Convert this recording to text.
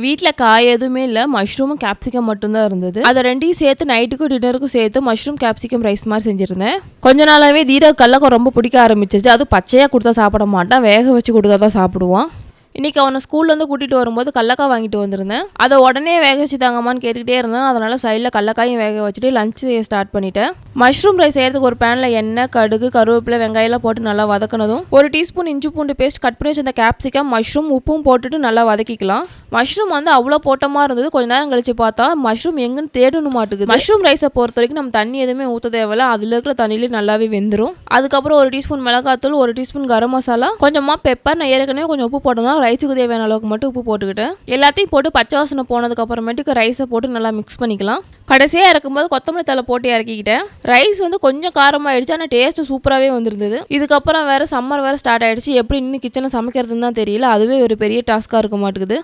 வீட்ல காய் எதுவுமே இல்ல. மஷ்ரூமும், கேப்சிகம் மட்டும் தான் இருந்தது. அத 2யும் சேர்த்து நைட்டுக்கும், டின்னருக்கும் சேர்த்து மஷ்ரூம், கேப்சிகம் ரைஸ் மாரி செஞ்சிருந்தேன். கொஞ்ச நாளாவே தீரக் கடலக்காய் ரொம்ப பிடிக்க ஆரம்பிச்சிருச்சு. அதுவும் பச்சையா குடுத்தா சாப்பிட மாட்டான். வேக வச்சு குடுத்தா தான் சாப்பிடுவான். இன்னைக்கு அவனை ஸ்கூல்லேருந்து கூட்டிட்டு வரும்போது கடலக்காய் வாங்கிட்டு வந்திருந்தேன். அதை உடனே வேக வச்சு தாங்கம்மான்னு கேட்டுக்கிட்டே இருந்தேன். அதனால சைடில் கடலக்காயும் வேக வச்சுட்டு லஞ்ச் ஸ்டார்ட் பண்ணிட்டேன். மஷ்ரூம் ரைஸ் செய்யறதுக்கு ஒரு பேனில் எண்ணெய், கடுகு, கருவேப்பிலை, வெங்காயம்லாம் போட்டு நல்லா வதக்கினதும் 1 டீஸ்பூன் இஞ்சி பூண்டு பேஸ்ட், கட் பண்ணி வச்சிருந்த கேப்சிகம், மஷ்ரூம், உப்பும் போட்டுட்டு நல்லா வதக்கிக்கலாம். மஷ்ரூம் வந்து அவ்வளோ போட்டமாக இருந்தது. கொஞ்ச நேரம் கழிச்சு பார்த்தா மஷ்ரூம் எங்கன்னு தேடணும் மாட்டுக்குது. மஷ்ரூம் ரைஸை பொறுத்த வரைக்கும் நம்ம தண்ணி எதுவுமே ஊற்ற தேவையில்ல. அதில் இருக்கிற தண்ணியிலே நல்லாவே வெந்துடும். அதுக்கப்புறம் 1 டீஸ்பூன் மிளகாத்தூள், 1 டீஸ்பூன் கரம் மசாலா, கொஞ்சமாக பெப்பர், நான் ஏற்கனவே கொஞ்சம் உப்பு போட்டோம்னா ரைஸுக்கு தேவையான அளவுக்கு மட்டும் உப்பு போட்டுக்கிட்டேன். எல்லாத்தையும் போட்டு பச்சை வாசனை போனதுக்கு அப்புறமேட்டுக்கு ரைஸை போட்டு நல்லா மிக்ஸ் பண்ணிக்கலாம். கடைசியாக இறக்கும்போது கொத்தமல்லி தழை போட்டு இறக்கிக்கிட்டேன். ரைஸ் வந்து கொஞ்சம் காரமாயிடுச்சு, ஆனால் டேஸ்ட் சூப்பராகவே வந்திருந்தது. இதுக்கப்புறம் வேற சம்மர் வேற ஸ்டார்ட் ஆயிடுச்சு. எப்படி இன்னும் கிச்சனை சமைக்கிறதுன்னு தான் தெரியல. அதுவே ஒரு பெரிய டாஸ்காக இருக்க மாட்டேங்குது.